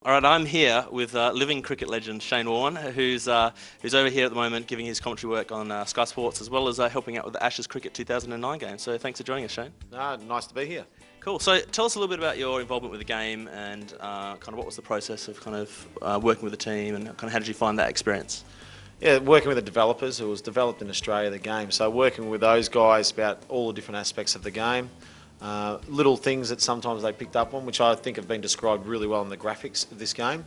All right, I'm here with living cricket legend Shane Warne, who's over here at the moment giving his commentary work on Sky Sports, as well as helping out with the Ashes Cricket 2009 game. So thanks for joining us, Shane. Nice to be here. Cool. So tell us a little bit about your involvement with the game and kind of what was the process of kind of working with the team, and kind of how did you find that experience? Yeah, working with the developers. It was developed in Australia, the game. So working with those guys about all the different aspects of the game. Little things that sometimes they picked up on, which I think have been described really well in the graphics of this game.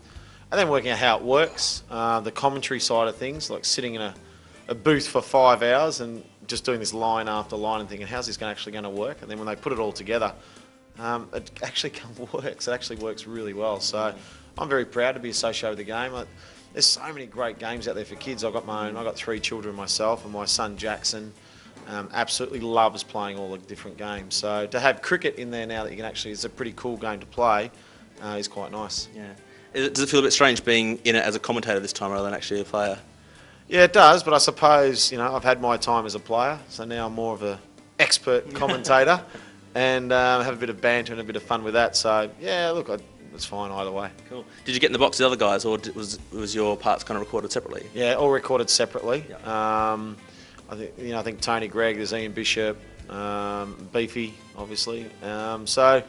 And then working out how it works, the commentary side of things, like sitting in a booth for 5 hours and just doing this line after line and thinking, how's this actually going to work? And then when they put it all together, it actually works. It actually works really well. So I'm very proud to be associated with the game. There's so many great games out there for kids. I've got 3 children myself, and my son Jackson absolutely loves playing all the different games. So to have cricket in there now that you can actually, it's a pretty cool game to play, is quite nice. Yeah. Does it feel a bit strange being in it as a commentator this time rather than actually a player? Yeah, it does, but I suppose, I've had my time as a player, so now I'm more of an expert commentator and have a bit of banter and a bit of fun with that. So, yeah, look, it's fine either way. Cool. Did you get in the box with the other guys, or was your parts kind of recorded separately? Yeah, all recorded separately. Yeah. I think Tony Gregg, there's Ian Bishop, Beefy, obviously. So,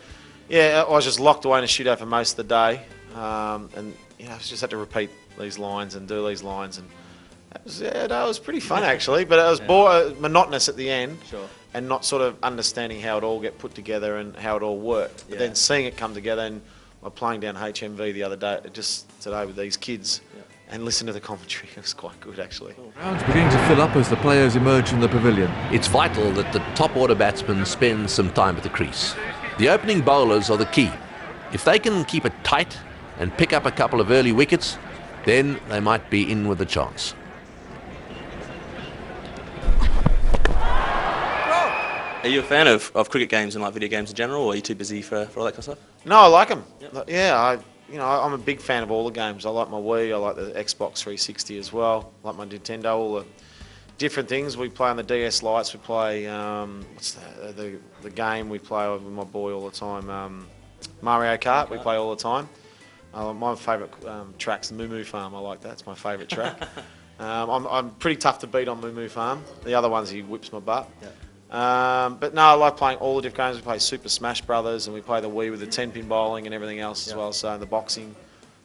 yeah, I was just locked away in a studio for most of the day, and I just had to repeat these lines and do these lines, and it was pretty fun actually. But it was monotonous at the end, Sure. and not sort of understanding how it all get put together and how it all worked. But then seeing it come together, and I'm playing down HMV the other day, just today with these kids. And listen to the commentary. It was quite good, actually. Ground's beginning to fill up as the players emerge from the pavilion. It's vital that the top order batsmen spend some time at the crease. The opening bowlers are the key. If they can keep it tight and pick up a couple of early wickets, then they might be in with a chance. Are you a fan of cricket games and like video games in general, or are you too busy for all that kind of stuff? No, I like them. Yep. Yeah, I'm a big fan of all the games. I like my Wii, I like the Xbox 360 as well, I like my Nintendo, all the different things. We play on the DS Lights, we play, the game we play with my boy all the time, Mario Kart, we play all the time. My favourite track's Moo Moo Farm, I like that, it's my favourite track. I'm pretty tough to beat on Moo Moo Farm, the other ones he whips my butt. Yep. But no, I like playing all the different games. We play Super Smash Brothers, and we play the Wii with the 10-pin bowling and everything else as well, so the boxing.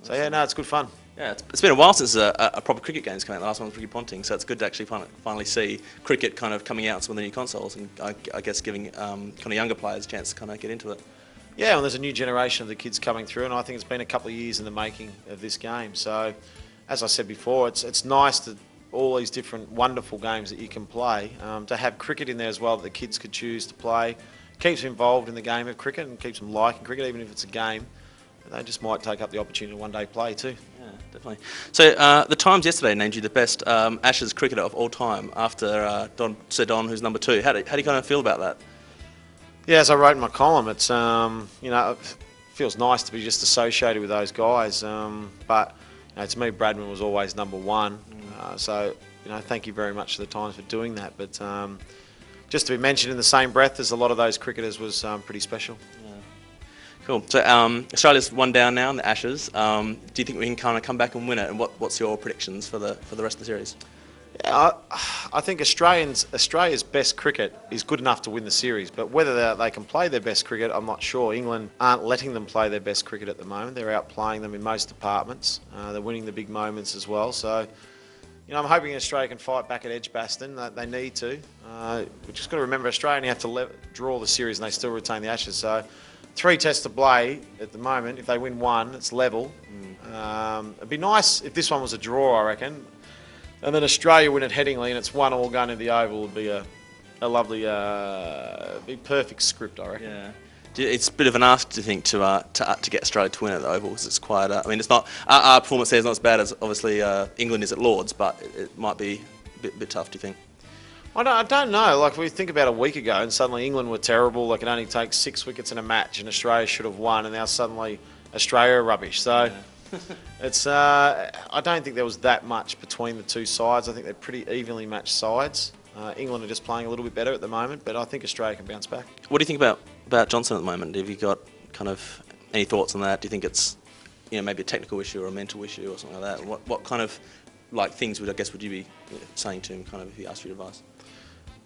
So yeah, no, it's good fun. Yeah, it's been a while since a proper cricket game's come out. The last one was Ricky Ponting, so it's good to actually finally see cricket kind of coming out on some of the new consoles, and I guess giving kind of younger players a chance to kind of get into it. Yeah, and there's a new generation of the kids coming through, and I think it's been a couple of years in the making of this game. So, as I said before, it's nice to all these different wonderful games that you can play, to have cricket in there as well that the kids could choose to play. Keeps them involved in the game of cricket and keeps them liking cricket, even if it's a game. They just might take up the opportunity to one day play too. Yeah, definitely. So the Times yesterday named you the best Ashes cricketer of all time after Sir Don, who's number 2. How do you kind of feel about that? Yeah, as I wrote in my column, it's it feels nice to be just associated with those guys. But to me, Bradman was always number 1. So, thank you very much to the Times for doing that. But just to be mentioned in the same breath as a lot of those cricketers was pretty special. Yeah. Cool. So Australia's 1 down now in the Ashes. Do you think we can kind of come back and win it? And what's your predictions for the rest of the series? Yeah, I think Australia's best cricket is good enough to win the series, but whether they can play their best cricket, I'm not sure. England aren't letting them play their best cricket at the moment. They're outplaying them in most departments. They're winning the big moments as well. So, I'm hoping Australia can fight back at Edgbaston. They need to. We've just got to remember Australia only have to draw the series and they still retain the Ashes. So 3 tests to play at the moment. If they win 1, it's level. It'd be nice if this one was a draw, I reckon. And then Australia win at Headingley and it's 1-1 going into the Oval would be a lovely, be perfect script, I reckon. Yeah. It's a bit of an ask, to think, to get Australia to win at the Oval, because it's quite. I mean, it's not our performance there is not as bad as obviously England is at Lords, but it might be a bit tough. Do you think? I don't know. Like, we think about a week ago, and suddenly England were terrible. Like, it only takes 6 wickets in a match, and Australia should have won, and now suddenly Australia are rubbish. So. Yeah. It's. I don't think there was that much between the two sides. I think they're pretty evenly matched sides. England are just playing a little bit better at the moment, but I think Australia can bounce back. What do you think about Johnson at the moment? Have you got kind of any thoughts on that? Do you think it's maybe a technical issue or a mental issue or something like that? What kind of things would you be saying to him, kind of, if he asked you advice?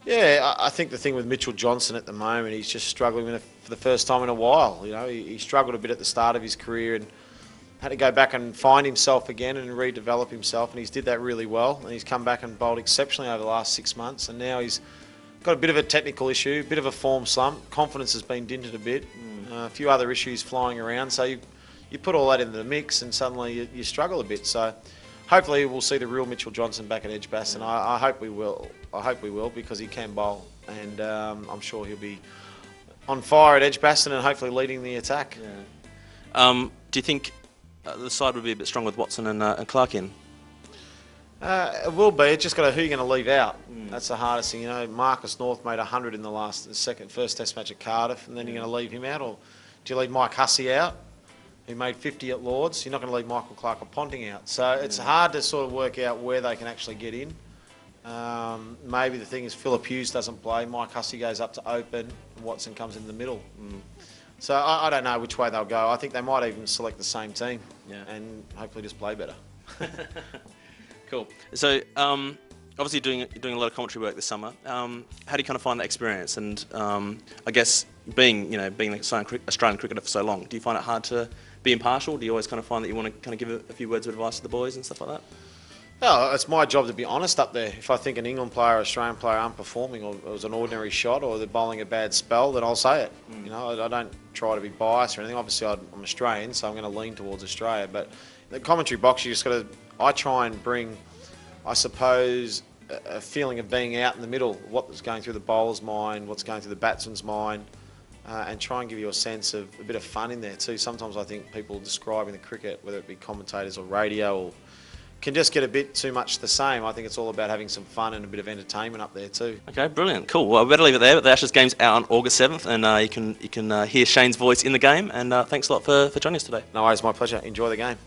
Yeah, I think the thing with Mitchell Johnson at the moment, he's just struggling with it for the first time in a while. He struggled a bit at the start of his career and had to go back and find himself again and redevelop himself, and he's did that really well. And he's come back and bowled exceptionally over the last 6 months, and now he's got a bit of a technical issue, a bit of a form slump. Confidence has been dented a bit, a few other issues flying around. So you put all that into the mix, and suddenly you struggle a bit. So hopefully we'll see the real Mitchell Johnson back at Edgbaston. I hope we will. I hope we will, because he can bowl, and I'm sure he'll be on fire at Edgbaston and hopefully leading the attack. Yeah. Do you think the side would be a bit strong with Watson and Clark in? It will be. It's just got who you're going to leave out. That's the hardest thing. Marcus North made 100 in the first Test match at Cardiff, and then you're going to leave him out, or do you leave Mike Hussey out, who made 50 at Lords? You're not going to leave Michael Clark or Ponting out. So it's hard to sort of work out where they can actually get in. Maybe the thing is Phillip Hughes doesn't play, Mike Hussey goes up to open, and Watson comes in the middle. So I don't know which way they'll go. I think they might even select the same team, and hopefully just play better. Cool. So obviously you're doing a lot of commentary work this summer. How do you kind of find that experience? And I guess being an Australian cricketer for so long, do you find it hard to be impartial? Do you always kind of find that you want to kind of give a few words of advice to the boys and stuff like that? No, it's my job to be honest up there. If I think an England player or Australian player aren't performing, or it was an ordinary shot, or they're bowling a bad spell, then I'll say it. I don't try to be biased or anything. Obviously, I'm Australian, so I'm going to lean towards Australia. But in the commentary box, you just got to. I try and bring, I suppose, a feeling of being out in the middle. What's going through the bowler's mind, what's going through the batsman's mind, and try and give you a sense of a bit of fun in there too. Sometimes I think people describing the cricket, whether it be commentators or radio, or can just get a bit too much the same. I think it's all about having some fun and a bit of entertainment up there too. Okay, brilliant, cool. Well, I better leave it there. But the Ashes game's out on August 7th, and you can hear Shane's voice in the game. And thanks a lot for joining us today. No worries, my pleasure. Enjoy the game.